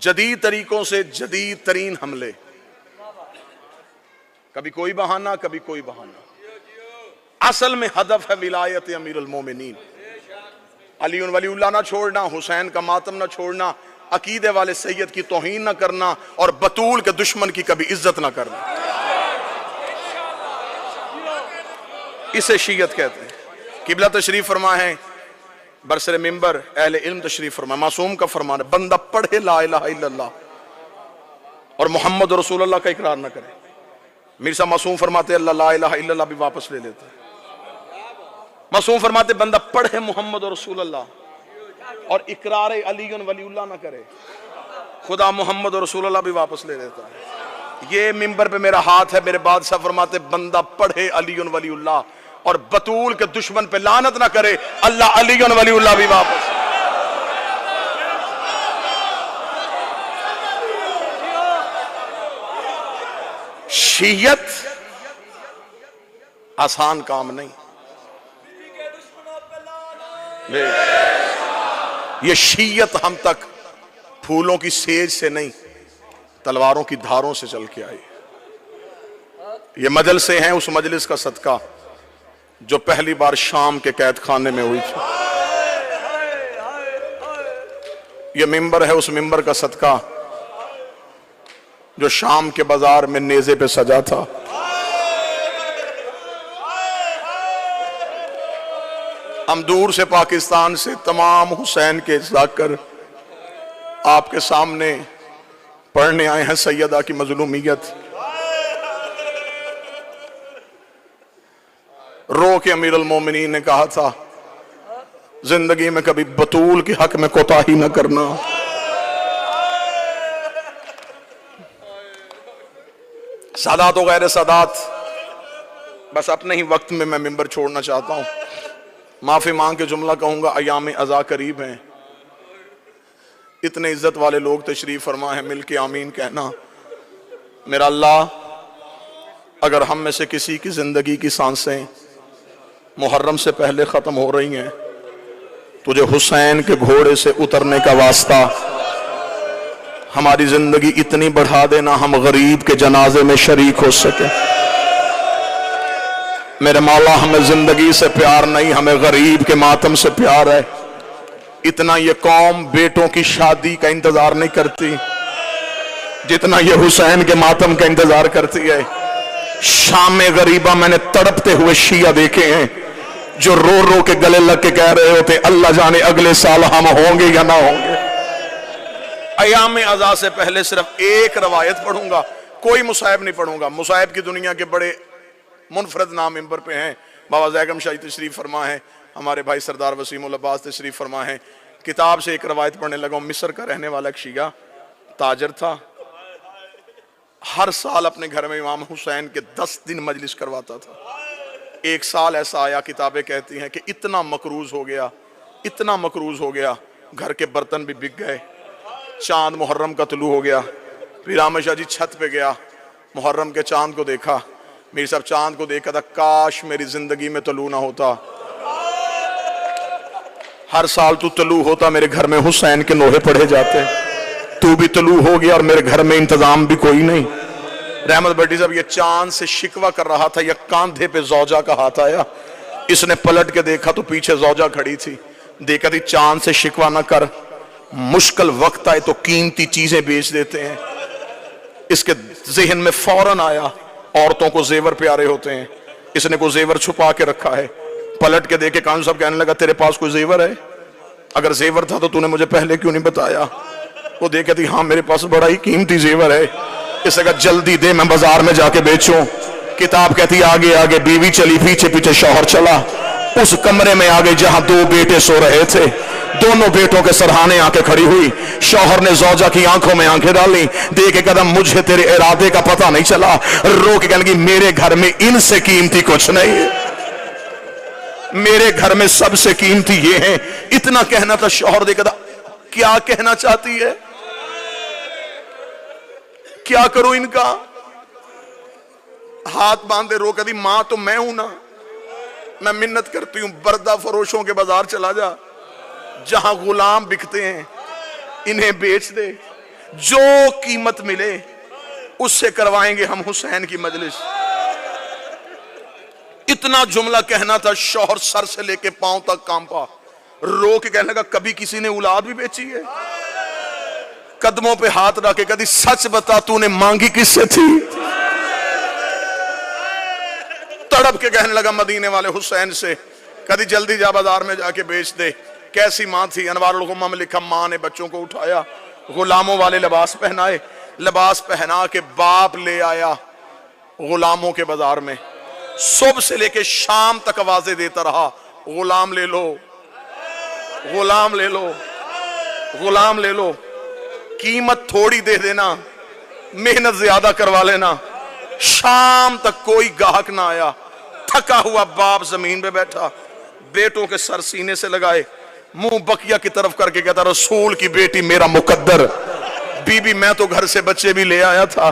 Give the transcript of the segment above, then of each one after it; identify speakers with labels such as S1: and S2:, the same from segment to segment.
S1: جدید طریقوں سے جدید ترین حملے، کبھی کوئی بہانہ کبھی کوئی بہانہ۔ اصل میں ہدف ہے ولایت امیر المومنین، علی ولی اللہ نہ چھوڑنا، حسین کا ماتم نہ چھوڑنا، عقیدے والے سید کی توہین نہ کرنا، اور بطول کے دشمن کی کبھی عزت نہ کرنا۔ اسے شیعت کہتے ہیں۔ قبلہ تشریف فرما ہے، برسر منبر اہل علم تشریف فرما، معصوم کا فرمان ہے بندہ پڑھے لا الہ الا اللہ اور محمد رسول اللہ کا اقرار نہ کرے، مرزا معصوم فرماتے اللہ لا الہ الا اللہ بھی واپس لے لیتا ہے۔ معصوم فرماتے بندہ پڑھے محمد رسول اللہ اور اقرار علی ولی اللہ نہ کرے، خدا محمد رسول اللہ بھی واپس لے لیتا ہے۔ یہ منبر پہ میرا ہاتھ ہے، میرے بادشاہ فرماتے بندہ پڑھے علی ولی اللہ اور بطول کے دشمن پہ لعنت نہ کرے، اللہ علی ولی اللہ بھی واپس۔ شیعت آسان کام نہیں، یہ شیعت ہم تک پھولوں کی سیج سے نہیں، تلواروں کی دھاروں سے چل کے آئی۔ یہ مجلسیں ہیں اس مجلس کا صدقہ جو پہلی بار شام کے قید خانے میں ہوئی تھی، یہ منبر ہے اس منبر کا صدقہ جو شام کے بازار میں نیزے پہ سجا تھا۔ ہم دور سے پاکستان سے تمام حسین کے ذاکر آپ کے سامنے پڑھنے آئے ہیں سیدہ کی مظلومیت۔ رو کے امیر المومنین نے کہا تھا زندگی میں کبھی بطول کے حق میں کوتاہی نہ کرنا۔ سادات و غیر سادات، بس اپنے ہی وقت میں منبر چھوڑنا چاہتا ہوں، معافی مانگ کے جملہ کہوں گا، ایام عزا قریب ہیں، اتنے عزت والے لوگ تشریف فرما ہیں، مل کے آمین کہنا۔ میرا اللہ، اگر ہم میں سے کسی کی زندگی کی سانسیں محرم سے پہلے ختم ہو رہی ہیں، تجھے حسین کے گھوڑے سے اترنے کا واسطہ ہماری زندگی اتنی بڑھا دینا ہم غریب کے جنازے میں شریک ہو سکے۔ میرے مولا، ہمیں زندگی سے پیار نہیں، ہمیں غریب کے ماتم سے پیار ہے۔ اتنا یہ قوم بیٹوں کی شادی کا انتظار نہیں کرتی جتنا یہ حسین کے ماتم کا انتظار کرتی ہے۔ شام غریبہ میں نے تڑپتے ہوئے شیعہ دیکھے ہیں جو رو رو کے گلے لگ کے کہہ رہے ہوتے اللہ جانے اگلے سال ہم ہوں گے یا نہ ہوں گے۔ ایام عزا سے پہلے صرف ایک روایت پڑھوں گا، کوئی مصائب نہیں پڑھوں گا۔ مصائب کی دنیا کے بڑے منفرد نام منبر پہ ہیں، بابا زیگم شاہی تشریف فرما ہے، ہمارے بھائی سردار وسیم العباس تشریف فرما ہے۔ کتاب سے ایک روایت پڑھنے لگا ہوں، مصر کا رہنے والا ایک شیعہ تاجر تھا، ہر سال اپنے گھر میں امام حسین کے 10 دن مجلس کرواتا تھا۔ ایک سال ایسا آیا، کتابیں کہتی ہیں کہ اتنا مقروض ہو گیا، اتنا مقروض ہو گیا، گھر کے برتن بھی بک گئے۔ چاند محرم کا طلوع ہو گیا، پھر احمد شاہ جی چھت پہ گیا، محرم کے چاند کو دیکھا، میری صاحب چاند کو دیکھا تھا، کاش میری زندگی میں طلوع نہ ہوتا، ہر سال تو طلوع ہوتا میرے گھر میں حسین کے نوحے پڑھے جاتے، تو بھی طلوع ہو گیا اور میرے گھر میں انتظام بھی کوئی نہیں۔ رحمت بٹی صاحب یہ چاند سے شکوہ کر رہا تھا، یہ کاندھے پہ زوجہ کا ہاتھ آیا، اس نے پلٹ کے دیکھا تو پیچھے زوجہ کھڑی تھی، دیکھا تھی چاند سے شکوہ نہ کر، مشکل وقت آئے تو قیمتی چیزیں بیچ دیتے ہیں۔ اس کے ذہن میں فوراً آیا عورتوں کو زیور پیارے ہوتے ہیں، اس نے کوئی زیور چھپا کے رکھا ہے، پلٹ کے دیکھے کان صاحب کہنے لگا تیرے پاس کوئی زیور ہے؟ اگر زیور تھا تو نے مجھے پہلے کیوں نہیں بتایا؟ وہ دیکھا تھی ہاں میرے پاس بڑا ہی قیمتی زیور ہے، اس نے کہا جلدی دے میں بازار میں جا کے بیچوں۔ کتاب کہتی آگے آگے بیوی چلی، پیچھے پیچھے شوہر چلا، اس کمرے میں آگے جہاں 2 بیٹے سو رہے تھے، دونوں بیٹوں کے سرہانے آ کے کھڑی ہوئی، شوہر نے زوجہ کی آنکھوں میں آنکھیں ڈالی، دیکھے قدم مجھے تیرے ارادے کا پتہ نہیں چلا، رو کے کہنے لگی میرے گھر میں ان سے قیمتی کچھ نہیں ہے، میرے گھر میں سب سے قیمتی یہ ہیں۔ اتنا کہنا تھا، شوہر دیکھا تھا کیا کہنا چاہتی ہے، کیا کروں ان کا، ہاتھ باندھے رو کہتی ماں تو میں ہوں نا، میں منت کرتی ہوں بردہ فروشوں کے بازار چلا جا جہاں غلام بکتے ہیں، انہیں بیچ دے، جو قیمت ملے اس سے کروائیں گے ہم حسین کی مجلس۔ اتنا جملہ کہنا تھا، شوہر سر سے لے کے پاؤں تک کانپا، رو کے کہنے لگا کبھی کسی نے اولاد بھی بیچی ہے؟ قدموں پہ ہاتھ رکھ کے کہتی سچ بتا تو نے مانگی کس سے تھی؟ تڑپ کے کہنے لگا مدینے والے حسین سے، کہتی جلدی جا بازار میں جا کے بیچ دے۔ کیسی ماں تھی؟ انوار الغمہ میں لکھا ماں نے بچوں کو اٹھایا، غلاموں والے لباس پہنائے، لباس پہنا کے باپ لے آیا غلاموں کے بازار میں، صبح سے لے کے شام تک آوازیں دیتا رہا، غلام لے لو، غلام لے لو، غلام لے لو، قیمت تھوڑی دے دینا، محنت زیادہ کروا لینا۔ شام تک کوئی گاہک نہ آیا، تھکا ہوا باپ زمین پہ بیٹھا، بیٹوں کے سر سینے سے لگائے، منہ بقیہ کی طرف کر کے کہتا رسول کی بیٹی میرا مقدر، بی بی میں تو گھر سے بچے بھی لے آیا تھا،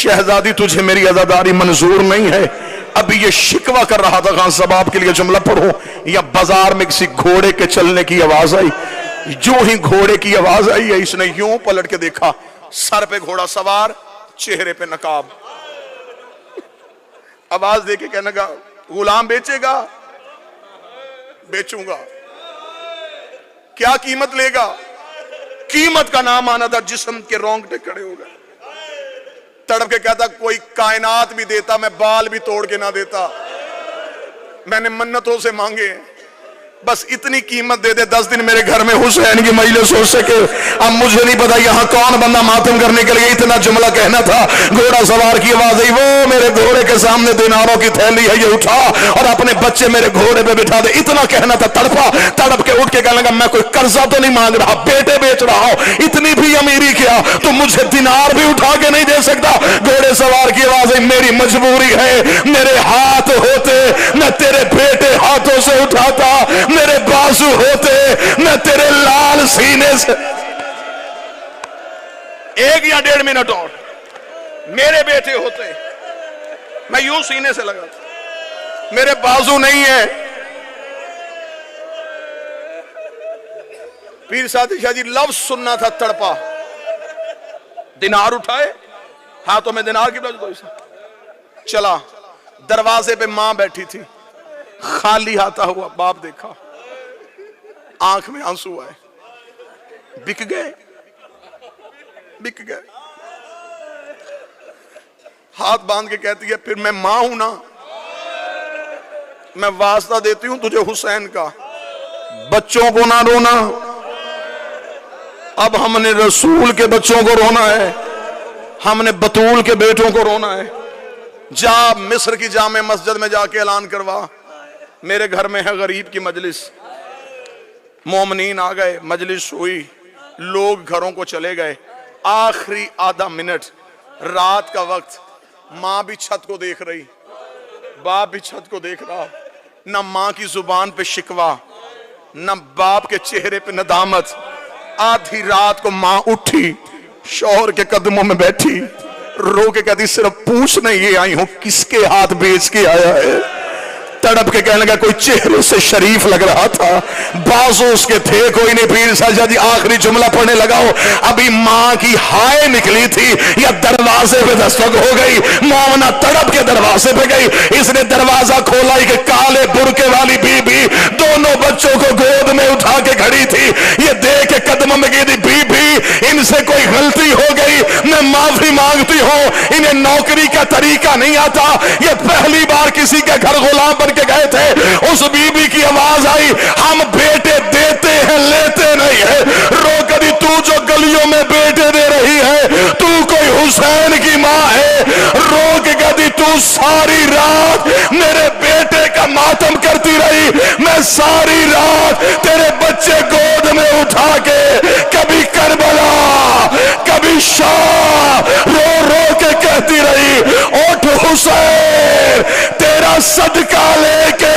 S1: شہزادی تجھے میری عزاداری منظور نہیں ہے۔ ابھی یہ شکوہ کر رہا تھا، خان صاحب آپ کے لیے جملہ پڑھو، یا بازار میں کسی گھوڑے کے چلنے کی آواز آئی، جو ہی گھوڑے کی آواز آئی ہے اس نے یوں پلٹ کے دیکھا، سر پہ گھوڑا سوار، چہرے پہ نقاب، آواز دے کے کہنے لگا غلام بیچے گا؟ بیچوں گا۔ کیا قیمت لے گا؟ قیمت کا نام آنا تھا، جسم کے رونگٹے کھڑے ہو گئے۔ تڑپ کے کہتا کوئی کائنات بھی دیتا میں بال بھی توڑ کے نہ دیتا، میں نے منتوں سے مانگے، بس اتنی قیمت دے دے 10 دن میرے گھر میں حسین کی مجلس ہو سکے۔ اب مجھے نہیں پتا یہاں کون بندہ ماتم کرنے کے لیے اتنا جملہ کہنا تھا۔ گھوڑا سوار کی آواز آئی، وہ میرے گھوڑے کے سامنے دیناروں کی تھیلی ہے، یہ اٹھا اور اپنے بچے میرے گھوڑے پہ بٹھا دے۔ اتنا کہنا تھا، تڑپا، تڑپ کے اٹھ کے کہنے لگا میں کوئی قرضہ تو نہیں مانگ رہا، بیٹے بیچ رہا ہوں، اتنی بھی امیری کیا تو مجھے دینار بھی اٹھا کے نہیں دے سکتا؟ گھوڑے سوار کی آواز آئی، میری مجبوری ہے، میرے ہاتھ ہوتے میں تیرے بیٹے ہاتھوں سے اٹھاتا، میرے بازو ہوتے میں تیرے لال سینے سے۔ 1 یا 1.5 منٹ اور میرے بیٹے ہوتے میں یوں سینے سے لگاتا، میرے بازو نہیں ہے۔ پیر سادی شاہ جی لفظ سننا تھا، تڑپا، دینار اٹھائے، ہاتھوں میں دینار کی چلا، دروازے پہ ماں بیٹھی تھی، خالی ہاتھا ہوا باپ دیکھا، آنکھ میں آنسو آئے، بک گئے، بک گئے۔ ہاتھ باندھ کے کہتی ہے پھر میں ماں ہوں نا، میں واسطہ دیتی ہوں تجھے حسین کا، بچوں کو نہ رونا، اب ہم نے رسول کے بچوں کو رونا ہے، ہم نے بطول کے بیٹوں کو رونا ہے۔ جا مصر کی جامع مسجد میں جا کے اعلان کروا میرے گھر میں ہے غریب کی مجلس۔ مومنین آ گئے، مجلس ہوئی، لوگ گھروں کو چلے گئے۔ آخری آدھا منٹ، رات کا وقت، ماں بھی چھت کو دیکھ رہی، باپ بھی چھت کو دیکھ رہا، نہ ماں کی زبان پہ شکوہ، نہ باپ کے چہرے پہ ندامت۔ آدھی رات کو ماں اٹھی، شوہر کے قدموں میں بیٹھی، رو کے کہتی صرف پوچھنے یہ آئی ہوں کس کے ہاتھ بیچ کے آیا ہے؟ تڑپ کے کہنے لگا کوئی چہرے سے شریف لگ رہا تھا، بازو اس کے تھے کوئی نہیں۔ پیر ساجہ جی آخری جملہ پڑھنے لگا ہو، ابھی ماں کی ہائے نکلی تھی یا دروازے پہ دستک ہو گئی، مومنہ تڑپ کے دروازے پہ گئی، اس نے دروازہ کھولا کہ کالے برقے والی بی بی دونوں بچوں کو گود میں اٹھا کے کھڑی تھی۔ یہ دیکھ کے قدموں میں گئی تھی، بی بی ان سے کوئی غلطی ہو گئی، میں معافی مانگتی ہوں، انہیں نوکری کا طریقہ نہیں آتا، یہ پہلی بار کسی کے گھر غلام بن کے گئے تھے۔ اس بی بی کی آواز آئی، ہم بیٹے دیتے ہیں لیتے نہیں ہیں، رو کری تو جو گلیوں میں بیٹے دے رہی ہے تو کوئی حسین کی ماں ہے، رو کے کہتی تو ساری رات میرے بیٹے کا ماتم کرتی رہی، میں ساری رات تیرے بچے گود میں اٹھا کے کبھی کربلا کبھی شام رو رو کے کہتی رہی اٹھ حسین تیرا صدقہ لے کے